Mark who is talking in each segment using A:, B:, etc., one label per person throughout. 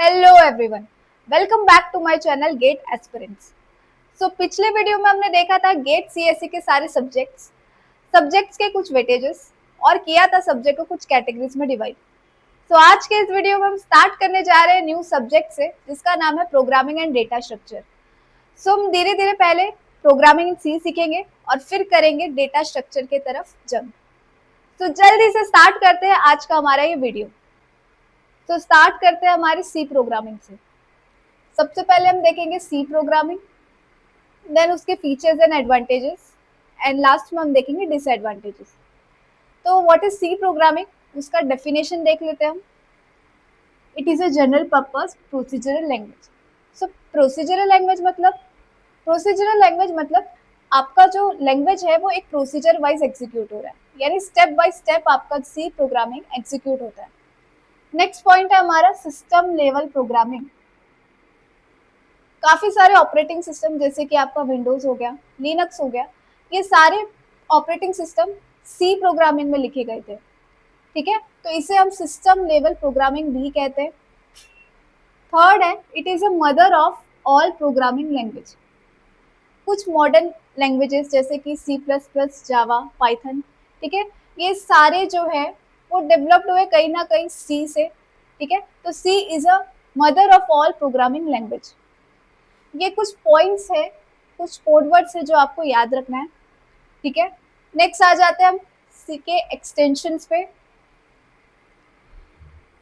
A: Hello everyone, welcome back to my channel get aspirants. So पिछले video में हमने देखा था गेट सीएससी के सारे सब्जेक्ट्स के कुछ वेटेजेस और किया था सब्जेक्ट को कुछ कैटेगरीज में डिवाइड। सो आज के इस वीडियो में हम स्टार्ट करने जा रहे हैं न्यू सब्जेक्ट से जिसका नाम है प्रोग्रामिंग एंड डेटा स्ट्रक्चर। सो हम धीरे धीरे पहले प्रोग्रामिंग इन सी सीखेंगे और फिर करेंगे डेटा स्ट्रक्चर की तरफ जंप। तो जल्दी से स्टार्ट करते हैं आज का हमारा ये वीडियो। तो स्टार्ट करते हैं हमारे सी प्रोग्रामिंग से। सबसे पहले हम देखेंगे सी प्रोग्रामिंग, देन उसके features and advantages and last में हम देखेंगे डिसएडवांटेजेस। तो व्हाट इज सी प्रोग्रामिंग, उसका डेफिनेशन देख लेते हैं हम। It is a general purpose procedural language. So procedural language मतलब आपका जो लैंग्वेज है वो एक प्रोसीजर वाइज एग्जीक्यूट हो रहा है, यानी स्टेप बाय स्टेप आपका सी प्रोग्रामिंग एग्जीक्यूट होता है। नेक्स्ट पॉइंट है हमारा सिस्टम लेवल प्रोग्रामिंग। काफी सारे ऑपरेटिंग सिस्टम जैसे कि आपका विंडोज हो गया, लिनक्स हो गया, ये सारे ऑपरेटिंग सिस्टम सी प्रोग्रामिंग में लिखे गए थे। ठीक है, तो इसे हम सिस्टम लेवल प्रोग्रामिंग भी कहते हैं। थर्ड है, it is a mother of all programming language. कुछ मॉडर्न लैंग्वेजेस जैसे कि C plus plus, Java, Python, ठीक है, ये सारे जो है वो डेवलप्ड हुए कहीं ना कहीं सी से। ठीक है, तो C is a mother of all programming language. ये कुछ पॉइंट्स है, कुछ कोड वर्ड्स है जो आपको याद रखना है। ठीक है, नेक्स्ट आ जाते हैं हम सी के एक्सटेंशंस पे।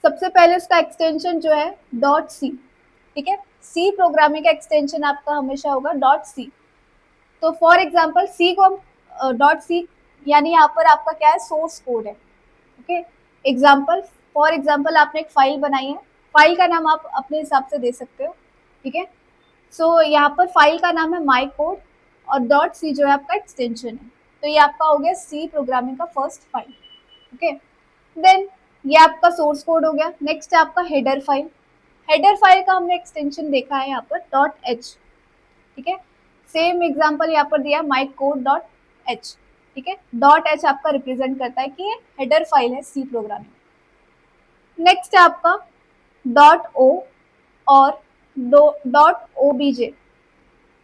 A: सबसे पहले उसका एक्सटेंशन जो है डॉट सी। ठीक है, सी प्रोग्रामिंग का एक्सटेंशन आपका हमेशा होगा डॉट सी। तो फॉर एग्जांपल सी को हम डॉट सी, यानी यहाँ पर आपका क्या है, सोर्स कोड है। ओके, एग्जाम्पल, फॉर एग्जाम्पल आपने एक फाइल बनाई है, फाइल का नाम आप अपने हिसाब से दे सकते हो। ठीक है, सो यहाँ पर फाइल का नाम है माई कोड और डॉट सी जो है आपका एक्सटेंशन है। तो ये आपका हो गया सी प्रोग्रामिंग का फर्स्ट फाइल। ओके, देन ये आपका सोर्स कोड हो गया। नेक्स्ट है आपका हेडर फाइल। हेडर फाइल का हमने एक्सटेंशन देखा है यहाँ पर डॉट एच। ठीक है, सेम एग्जाम्पल यहाँ पर दिया माई कोड डॉट एच। ठीक है, डॉट एच आपका रिप्रेजेंट करता है कि ये हेडर फाइल है सी प्रोग्रामिंग। नेक्स्ट है आपका डॉट ओ और डॉट ओबीजे।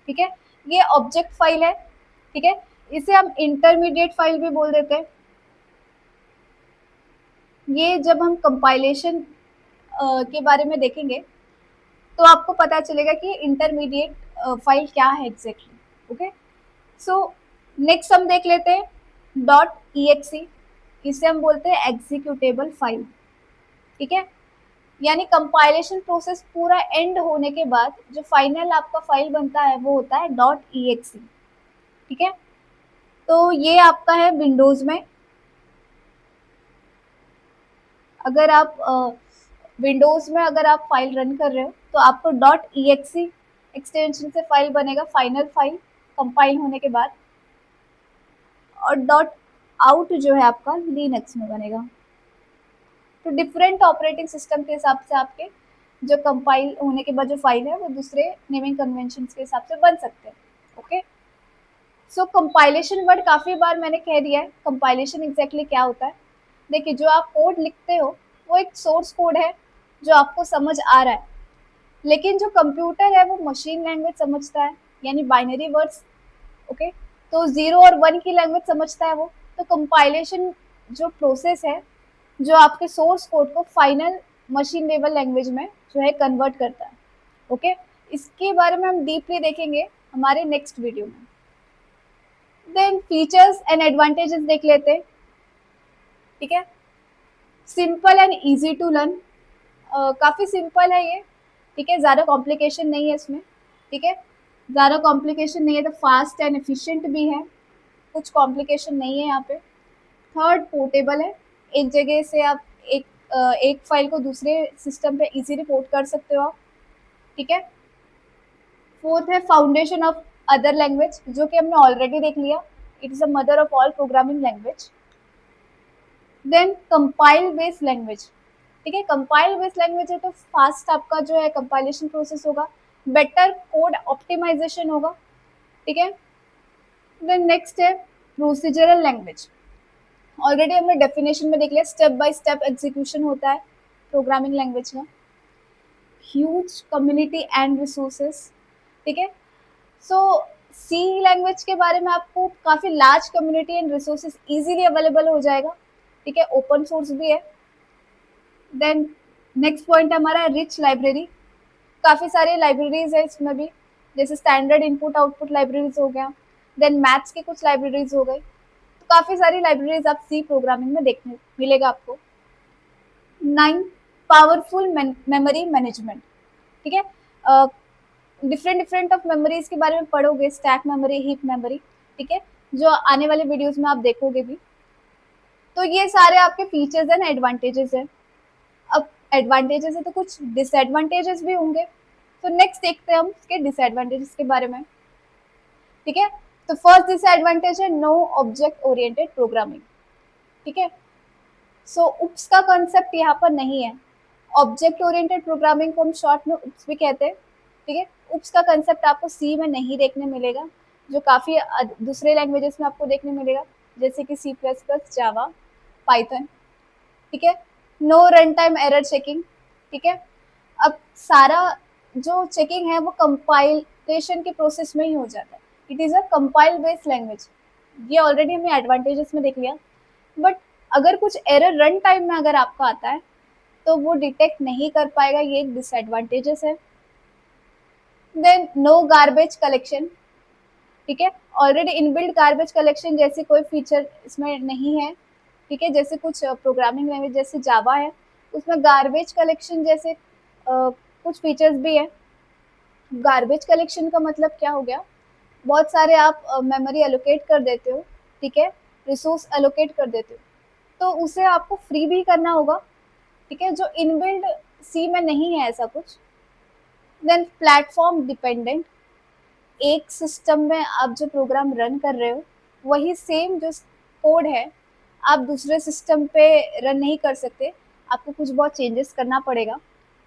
A: ठीक है, ये ऑब्जेक्ट फाइल है। ठीक है, इसे हम इंटरमीडिएट फाइल भी बोल देते हैं। ये जब हम कंपाइलेशन के बारे में देखेंगे तो आपको पता चलेगा कि इंटरमीडिएट फाइल क्या है एग्जैक्टली। ओके, सो नेक्स्ट हम देख लेते हैं डॉट ई, इसे हम बोलते हैं एग्जीक्यूटेबल फाइल। ठीक है, यानी कंपाइलेशन प्रोसेस पूरा एंड होने के बाद जो फाइनल आपका फाइल बनता है वो होता है डॉट ई। ठीक है, तो ये आपका है विंडोज में। अगर आप विंडोज में अगर आप फाइल रन कर रहे हो तो आपको डॉट ई एक्सटेंशन से फाइल बनेगा, फाइनल फाइल कंपाइल होने के बाद। और डॉट आउट जो है आपका लिनक्स में बनेगा। तो डिफरेंट ऑपरेटिंग सिस्टम के हिसाब से आपके जो कंपाइल होने के बाद जो फाइल है वो दूसरे नेमिंग कन्वेंशन के हिसाब से बन सकते हैं। ओके, सो कंपाइलेशन वर्ड काफ़ी बार मैंने कह दिया है। कंपाइलेशन एग्जैक्टली क्या होता है, देखिए जो आप कोड लिखते हो वो एक सोर्स कोड है जो आपको समझ आ रहा है, लेकिन जो कंप्यूटर है वो मशीन लैंग्वेज समझता है, यानी बाइनरी वर्ड्स। ओके, तो 0 और 1 की लैंग्वेज समझता है वो। तो कंपाइलेशन जो प्रोसेस है जो आपके सोर्स कोड को फाइनल मशीन लेवल लैंग्वेज में जो है कन्वर्ट करता है। ओके, इसके बारे में हम डीपली देखेंगे हमारे नेक्स्ट वीडियो में। देन फीचर्स एंड एडवांटेजेस देख लेते हैं। ठीक है, simple and easy to learn, काफ़ी सिंपल है ये। ठीक है, ज़्यादा कॉम्प्लिकेशन नहीं है इसमें। ठीक है, ज़्यादा कॉम्प्लिकेशन नहीं है, तो फास्ट एंड एफिशिएंट भी है, कुछ कॉम्प्लिकेशन नहीं है यहाँ पे। थर्ड, पोर्टेबल है, एक जगह से आप एक फाइल को दूसरे सिस्टम पे इजीली पोर्ट कर सकते हो आप। ठीक है, फोर्थ है फाउंडेशन ऑफ अदर लैंग्वेज, जो कि हमने ऑलरेडी देख लिया, it is a mother of all programming language. Then compile based language. ठीक है, कंपाइल बेस्ड लैंग्वेज है तो फास्ट आपका जो है कंपाइलेशन प्रोसेस होगा, बेटर कोड ऑप्टिमाइजेशन होगा। ठीक है, देन नेक्स्ट है प्रोसीजरल लैंग्वेज। ऑलरेडी हमने डेफिनेशन में देख लिया, स्टेप बाय स्टेप एग्जीक्यूशन होता है प्रोग्रामिंग लैंग्वेज का। ह्यूज कम्युनिटी एंड रिसोर्सेस, ठीक है। सो सी लैंग्वेज के बारे में आपको काफ़ी large community and resources easily available हो जाएगा, ठीक है, ओपन सोर्स भी है। देन नेक्स्ट पॉइंट हमारा रिच लाइब्रेरी, काफ़ी सारी लाइब्रेरीज है इसमें भी, जैसे स्टैंडर्ड इनपुट आउटपुट लाइब्रेरीज हो गया, देन मैथ्स की कुछ लाइब्रेरीज हो गई। तो काफ़ी सारी लाइब्रेरीज आप सी प्रोग्रामिंग में देखने मिलेगा आपको। 9 पावरफुल मेमोरी मैनेजमेंट, ठीक है। डिफरेंट डिफरेंट ऑफ मेमोरीज के बारे में पढ़ोगे, स्टैक मेमोरी, हीप मेमोरी, ठीक है, जो आने वाले वीडियोस में आप देखोगे भी। तो ये सारे आपके फीचर्स एंड एडवांटेजेस हैं। अब एडवांटेजेस है तो कुछ डिसएडवांटेजेस भी होंगे, तो नेक्स्ट देखते हैं हम उसके डिसएडवांटेजेस के बारे में, ठीक है। तो फर्स्ट डिसएडवांटेज है नो ऑब्जेक्ट ओरिएंटेड प्रोग्रामिंग, ठीक है। सो उप्स का कॉन्सेप्ट यहाँ पर नहीं है। ऑब्जेक्ट ओरिएंटेड प्रोग्रामिंग को हम शॉर्ट में उप्स भी कहते हैं, ठीक है। उप्स का कंसेप्ट आपको सी में नहीं देखने मिलेगा, जो काफ़ी दूसरे लैंग्वेजेस में आपको देखने मिलेगा, जैसे कि C plus plus, Java, Python, ठीक है। No run time error checking, ठीक है। अब सारा जो चेकिंग है वो कंपाइलेशन के प्रोसेस में ही हो जाता है। It is a compile based language, ये ऑलरेडी हमने एडवांटेजेस में देख लिया। बट अगर कुछ एरर रन टाइम में अगर आपका आता है तो वो डिटेक्ट नहीं कर पाएगा, ये एक डिसएडवांटेजेस है। देन नो गार्बेज कलेक्शन, ठीक है। ऑलरेडी इनबिल्ट गार्बेज कलेक्शन जैसे कोई फीचर इसमें नहीं है, ठीक है। जैसे कुछ प्रोग्रामिंग लैंग्वेज जैसे जावा है, उसमें गार्बेज कलेक्शन जैसे कुछ फीचर्स भी है। गार्बेज कलेक्शन का मतलब क्या हो गया, बहुत सारे आप मेमोरी एलोकेट कर देते हो, ठीक है, रिसोर्स एलोकेट कर देते हो, तो उसे आपको फ्री भी करना होगा, ठीक है, जो इनबिल्ड सी में नहीं है ऐसा कुछ। देन प्लेटफॉर्म डिपेंडेंट, एक सिस्टम में आप जो प्रोग्राम रन कर रहे हो वही सेम जो कोड है आप दूसरे सिस्टम पे रन नहीं कर सकते, आपको कुछ बहुत चेंजेस करना पड़ेगा।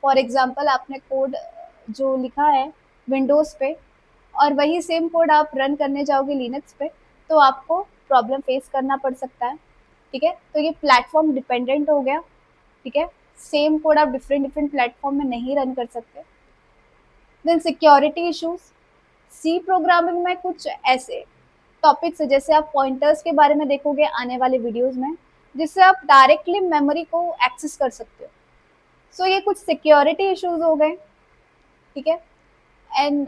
A: फॉर एग्जांपल आपने कोड जो लिखा है विंडोज़ पे और वही सेम कोड आप रन करने जाओगे लिनक्स पे, तो आपको प्रॉब्लम फेस करना पड़ सकता है, ठीक है। तो ये प्लेटफॉर्म डिपेंडेंट हो गया, ठीक है, सेम कोड आप डिफरेंट डिफरेंट प्लेटफॉर्म में नहीं रन कर सकते। Then security issues, C programming में कुछ ऐसे टॉपिक्स है, जैसे आप पॉइंटर्स के बारे में देखोगे आने वाले वीडियोस में, जिससे आप डायरेक्टली मेमोरी को एक्सेस कर सकते हो। सो ये कुछ सिक्योरिटी इश्यूज हो गए, ठीक है। एंड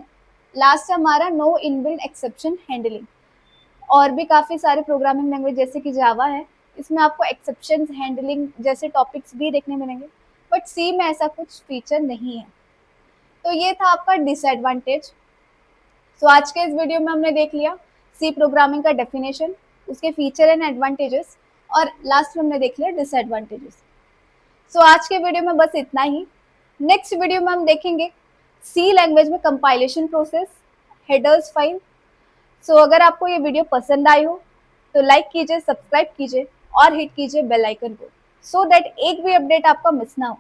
A: लास्ट हमारा नो इनबिल्ट एक्सेप्शन हैंडलिंग। और भी काफ़ी सारे प्रोग्रामिंग लैंग्वेज जैसे कि जावा है, इसमें आपको एक्सेप्शन हैंडलिंग जैसे टॉपिक्स भी देखने मिलेंगे, बट सी में ऐसा कुछ फीचर नहीं है। तो ये था आपका डिसएडवांटेज। सो आज के इस वीडियो में हमने देख लिया सी प्रोग्रामिंग का डेफिनेशन, उसके फीचर एंड एडवांटेजेस, और लास्ट में हमने देख लिया डिसएडवांटेजेस। सो आज के वीडियो में बस इतना ही। नेक्स्ट वीडियो में हम देखेंगे सी लैंग्वेज में कंपाइलेशन प्रोसेस, हेडर्स फाइल। सो अगर आपको ये वीडियो पसंद आई हो तो लाइक कीजिए, सब्सक्राइब कीजिए और हिट कीजिए बेल आइकन को, सो दैट एक भी अपडेट आपका मिस ना हो।